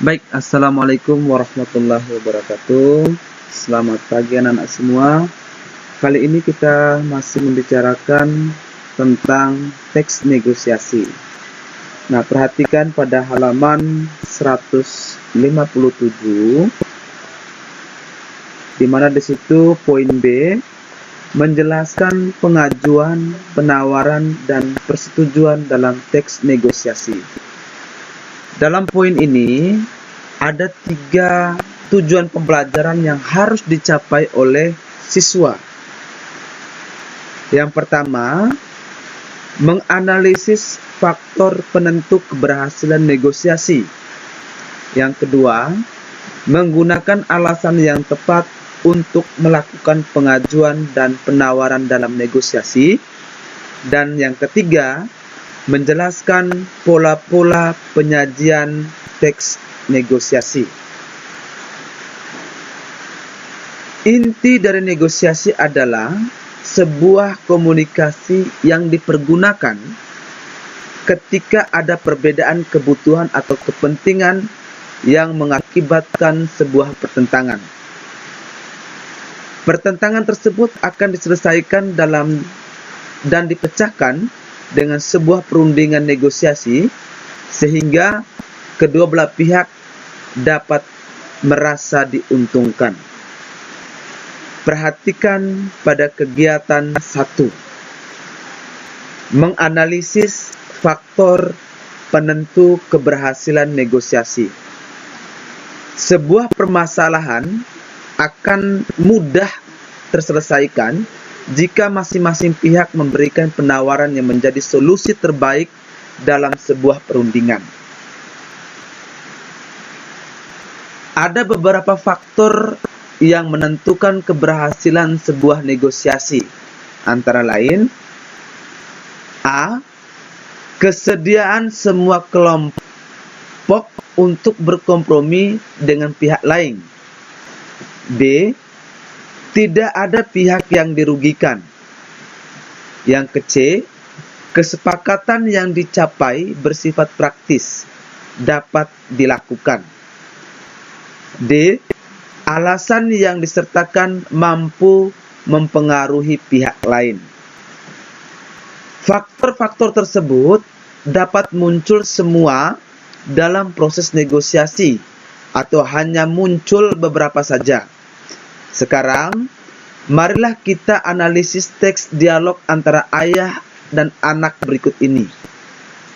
Baik, Assalamualaikum warahmatullahi wabarakatuh. Selamat pagi anak-anak semua. Kali ini kita masih membicarakan tentang teks negosiasi. Nah, perhatikan pada halaman 157, di mana di situ poin B menjelaskan pengajuan, penawaran, dan persetujuan dalam teks negosiasi. Dalam poin ini, ada 3 tujuan pembelajaran yang harus dicapai oleh siswa. Yang pertama, menganalisis faktor penentu keberhasilan negosiasi. Yang kedua, menggunakan alasan yang tepat untuk melakukan pengajuan dan penawaran dalam negosiasi. Dan yang ketiga, menjelaskan pola-pola penyajian teks negosiasi. Inti dari negosiasi adalah sebuah komunikasi yang dipergunakan ketika ada perbedaan kebutuhan atau kepentingan yang mengakibatkan sebuah pertentangan. Pertentangan tersebut akan diselesaikan dan dipecahkan dengan sebuah perundingan negosiasi sehingga kedua belah pihak dapat merasa diuntungkan. Perhatikan pada kegiatan 1. Menganalisis faktor penentu keberhasilan negosiasi. Sebuah permasalahan akan mudah terselesaikan jika masing-masing pihak memberikan penawaran yang menjadi solusi terbaik dalam sebuah perundingan. Ada beberapa faktor yang menentukan keberhasilan sebuah negosiasi. Antara lain, A. Kesediaan semua kelompok untuk berkompromi dengan pihak lain. B. Tidak ada pihak yang dirugikan. Yang C. Kesepakatan yang dicapai bersifat praktis, dapat dilakukan. D. Alasan yang disertakan mampu mempengaruhi pihak lain. Faktor-faktor tersebut dapat muncul semua dalam proses negosiasi atau hanya muncul beberapa saja. Sekarang, marilah kita analisis teks dialog antara ayah dan anak berikut ini.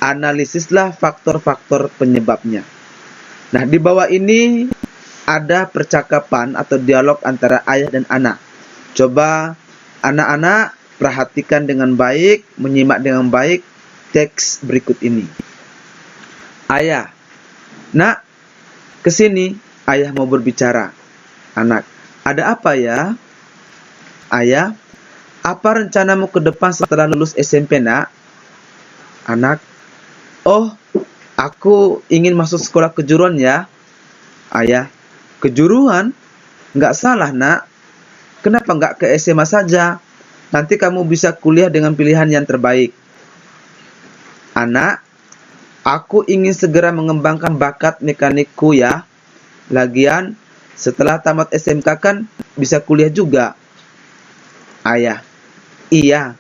Analisislah faktor-faktor penyebabnya. Nah, di bawah ini ada percakapan atau dialog antara ayah dan anak. Coba anak-anak perhatikan dengan baik, menyimak dengan baik teks berikut ini. Ayah, nak, kesini, ayah mau berbicara. Anak, ada apa ya? Ayah, apa rencanamu ke depan setelah lulus SMP, nak? Anak, oh, aku ingin masuk sekolah kejuruan ya. Ayah, kejuruan? Nggak salah, nak. Kenapa nggak ke SMA saja? Nanti kamu bisa kuliah dengan pilihan yang terbaik. Anak, aku ingin segera mengembangkan bakat mekanikku ya. Lagian, setelah tamat SMK kan bisa kuliah juga. Ayah, iya,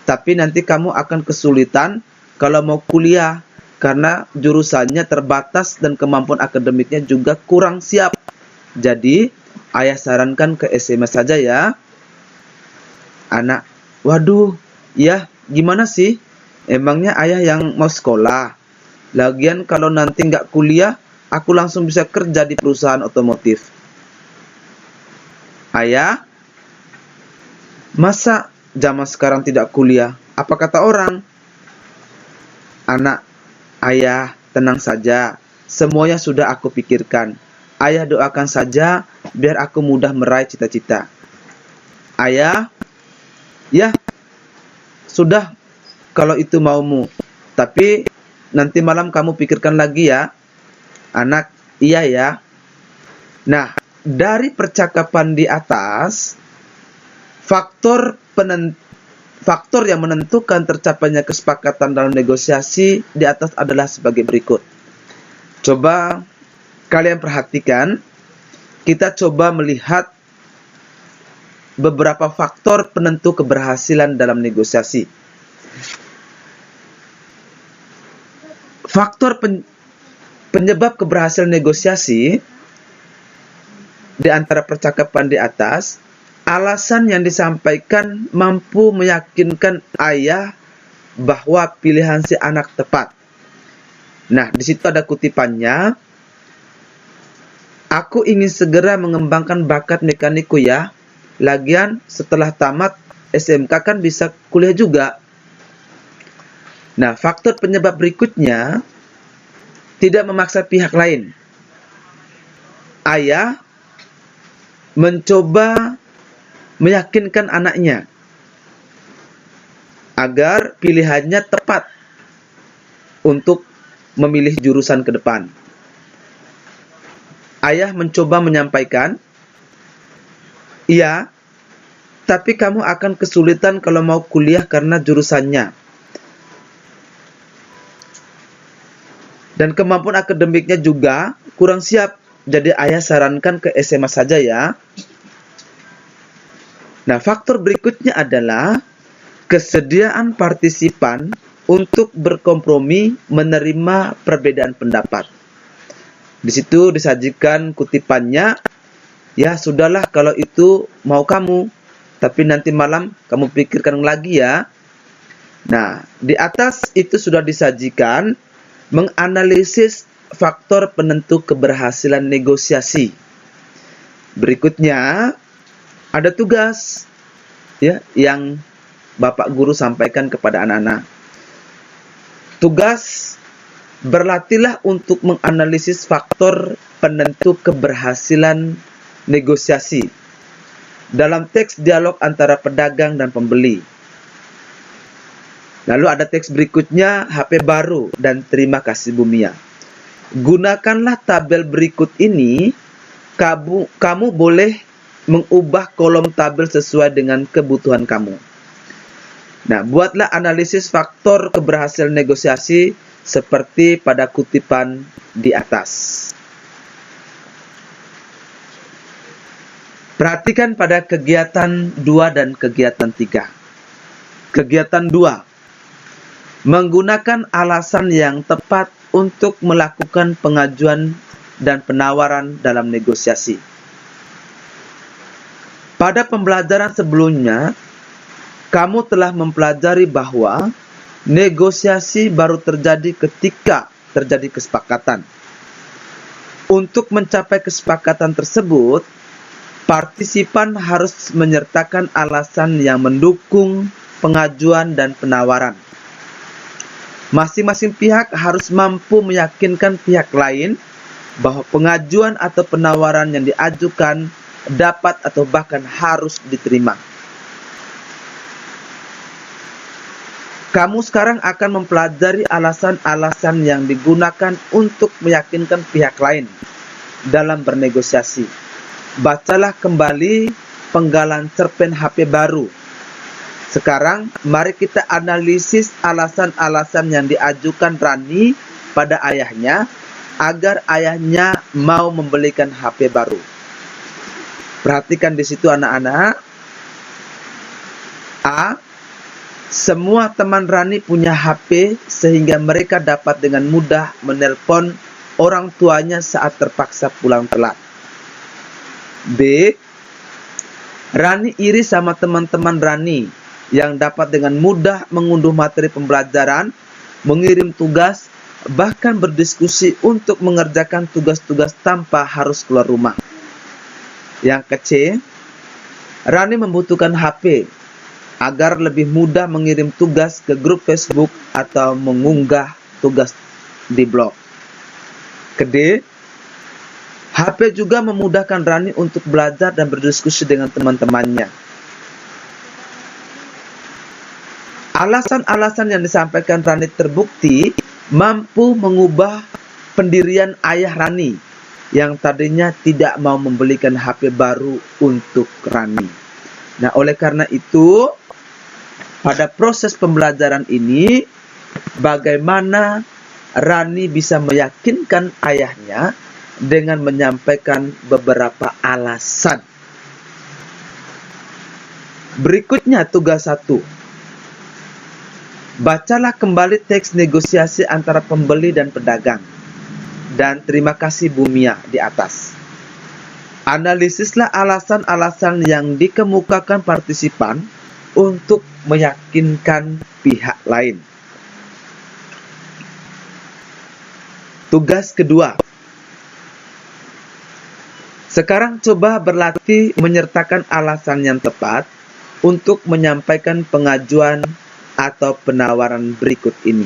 tapi nanti kamu akan kesulitan kalau mau kuliah karena jurusannya terbatas dan kemampuan akademiknya juga kurang siap. Jadi, ayah sarankan ke SMA saja ya. Anak, waduh, ya gimana sih? Emangnya ayah yang mau sekolah? Lagian kalau nanti nggak kuliah, aku langsung bisa kerja di perusahaan otomotif. Ayah, masa zaman sekarang tidak kuliah? Apa kata orang? Anak, ayah, tenang saja. Semuanya sudah aku pikirkan. Ayah doakan saja biar aku mudah meraih cita-cita. Ayah, ya, sudah kalau itu maumu. Tapi nanti malam kamu pikirkan lagi ya. Anak, iya ya. Nah, dari percakapan di atas, faktor yang menentukan tercapainya kesepakatan dalam negosiasi di atas adalah sebagai berikut. Coba kalian perhatikan, kita coba melihat beberapa faktor penentu keberhasilan dalam negosiasi. Faktor penyebab keberhasilan negosiasi di antara percakapan di atas, alasan yang disampaikan mampu meyakinkan ayah bahwa pilihan si anak tepat. Nah, di situ ada kutipannya. Aku ingin segera mengembangkan bakat mekaniku ya. Lagian setelah tamat SMK kan bisa kuliah juga. Nah, faktor penyebab berikutnya tidak memaksa pihak lain. Ayah mencoba meyakinkan anaknya agar pilihannya tepat untuk memilih jurusan ke depan. Ayah mencoba menyampaikan, iya, tapi kamu akan kesulitan kalau mau kuliah karena jurusannya. Dan kemampuan akademiknya juga kurang siap. Jadi ayah sarankan ke SMA saja ya. Nah, faktor berikutnya adalah kesediaan partisipan untuk berkompromi menerima perbedaan pendapat. Di situ disajikan kutipannya, ya sudahlah kalau itu mau kamu, tapi nanti malam kamu pikirkan lagi ya. Nah, di atas itu sudah disajikan menganalisis faktor penentu keberhasilan negosiasi. Berikutnya ada tugas ya yang Bapak Guru sampaikan kepada anak-anak. Tugas, berlatihlah untuk menganalisis faktor penentu keberhasilan negosiasi dalam teks dialog antara pedagang dan pembeli. Lalu ada teks berikutnya, HP baru dan terima kasih Bumia. Gunakanlah tabel berikut ini. Kamu boleh mengubah kolom tabel sesuai dengan kebutuhan kamu. Nah, buatlah analisis faktor keberhasilan negosiasi seperti pada kutipan di atas. Perhatikan pada kegiatan 2 dan kegiatan 3. Kegiatan 2. Menggunakan alasan yang tepat untuk melakukan pengajuan dan penawaran dalam negosiasi. Pada pembelajaran sebelumnya, kamu telah mempelajari bahwa negosiasi baru terjadi ketika terjadi kesepakatan. Untuk mencapai kesepakatan tersebut, partisipan harus menyertakan alasan yang mendukung pengajuan dan penawaran. Masing-masing pihak harus mampu meyakinkan pihak lain bahwa pengajuan atau penawaran yang diajukan dapat atau bahkan harus diterima. Kamu sekarang akan mempelajari alasan-alasan yang digunakan untuk meyakinkan pihak lain dalam bernegosiasi. Bacalah kembali penggalan cerpen HP baru. Sekarang, mari kita analisis alasan-alasan yang diajukan Rani pada ayahnya agar ayahnya mau membelikan HP baru. Perhatikan di situ anak-anak. A. Semua teman Rani punya HP sehingga mereka dapat dengan mudah menelpon orang tuanya saat terpaksa pulang telat. B. Rani iri sama teman-teman Rani yang dapat dengan mudah mengunduh materi pembelajaran, mengirim tugas, bahkan berdiskusi untuk mengerjakan tugas-tugas tanpa harus keluar rumah. Yang ke-C, Rani membutuhkan HP agar lebih mudah mengirim tugas ke grup Facebook atau mengunggah tugas di blog. Ke-D, HP juga memudahkan Rani untuk belajar dan berdiskusi dengan teman-temannya. Alasan-alasan yang disampaikan Rani terbukti mampu mengubah pendirian ayah Rani yang tadinya tidak mau membelikan HP baru untuk Rani. Nah, oleh karena itu, pada proses pembelajaran ini, bagaimana Rani bisa meyakinkan ayahnya dengan menyampaikan beberapa alasan. Berikutnya tugas 1. Bacalah kembali teks negosiasi antara pembeli dan pedagang. Dan terima kasih Bu Mia di atas. Analisislah alasan-alasan yang dikemukakan partisipan untuk meyakinkan pihak lain. Tugas kedua. Sekarang coba berlatih menyertakan alasan yang tepat untuk menyampaikan pengajuan atau penawaran berikut ini.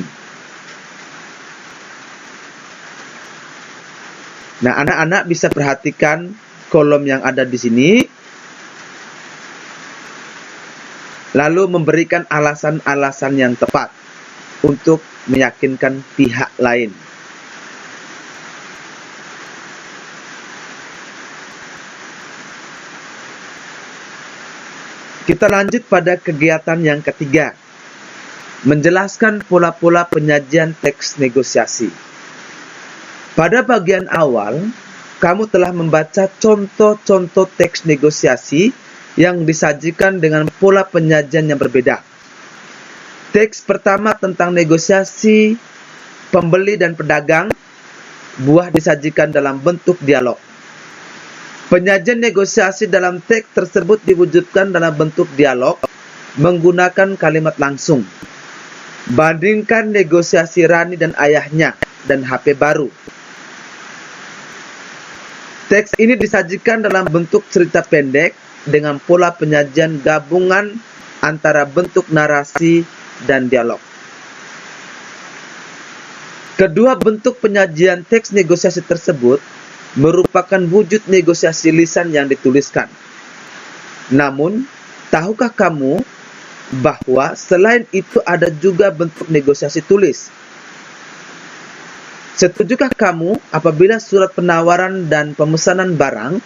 Nah, anak-anak bisa perhatikan kolom yang ada di sini, lalu memberikan alasan-alasan yang tepat untuk meyakinkan pihak lain. Kita lanjut pada kegiatan yang ketiga. Menjelaskan pola-pola penyajian teks negosiasi. Pada bagian awal, kamu telah membaca contoh-contoh teks negosiasi yang disajikan dengan pola penyajian yang berbeda. Teks pertama tentang negosiasi pembeli dan pedagang, buah disajikan dalam bentuk dialog. Penyajian negosiasi dalam teks tersebut diwujudkan dalam bentuk dialog menggunakan kalimat langsung. Bandingkan negosiasi Rani dan ayahnya dan HP baru. Teks ini disajikan dalam bentuk cerita pendek dengan pola penyajian gabungan antara bentuk narasi dan dialog. Kedua bentuk penyajian teks negosiasi tersebut merupakan wujud negosiasi lisan yang dituliskan. Namun, tahukah kamu bahwa selain itu ada juga bentuk negosiasi tulis? Setujukah kamu apabila surat penawaran dan pemesanan barang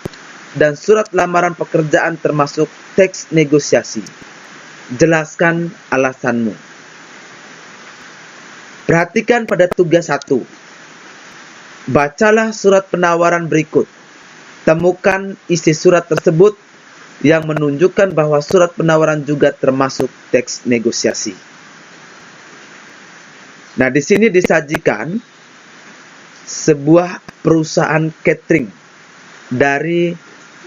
dan surat lamaran pekerjaan termasuk teks negosiasi? Jelaskan alasanmu. Perhatikan pada tugas 1. Bacalah surat penawaran berikut. Temukan isi surat tersebut yang menunjukkan bahwa surat penawaran juga termasuk teks negosiasi. Nah, di sini disajikan sebuah perusahaan catering dari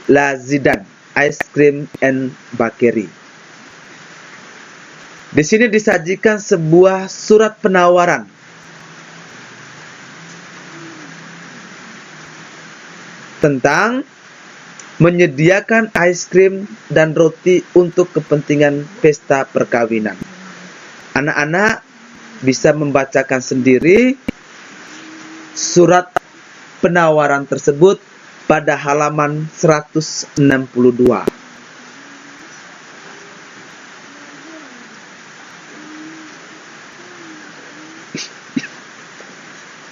La Zidane Ice Cream and Bakery. Di sini disajikan sebuah surat penawaran tentang menyediakan es krim dan roti untuk kepentingan pesta perkawinan. Anak-anak bisa membacakan sendiri surat penawaran tersebut pada halaman 162.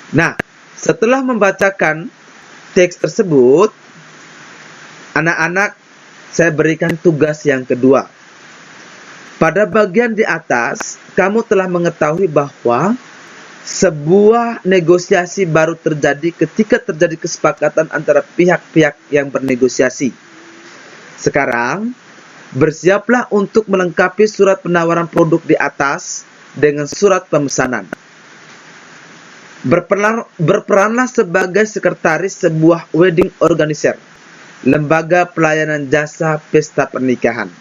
Nah, setelah membacakan teks tersebut, anak-anak, saya berikan tugas yang kedua. Pada bagian di atas, kamu telah mengetahui bahwa sebuah negosiasi baru terjadi ketika terjadi kesepakatan antara pihak-pihak yang bernegosiasi. Sekarang, bersiaplah untuk melengkapi surat penawaran produk di atas dengan surat pemesanan. Berperanlah sebagai sekretaris sebuah wedding organizer, lembaga pelayanan jasa pesta pernikahan.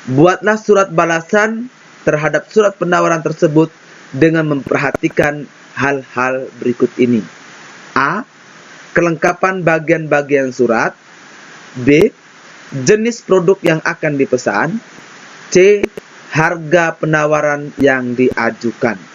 Buatlah surat balasan terhadap surat penawaran tersebut dengan memperhatikan hal-hal berikut ini. A. Kelengkapan bagian-bagian surat. B. Jenis produk yang akan dipesan. C. Harga penawaran yang diajukan.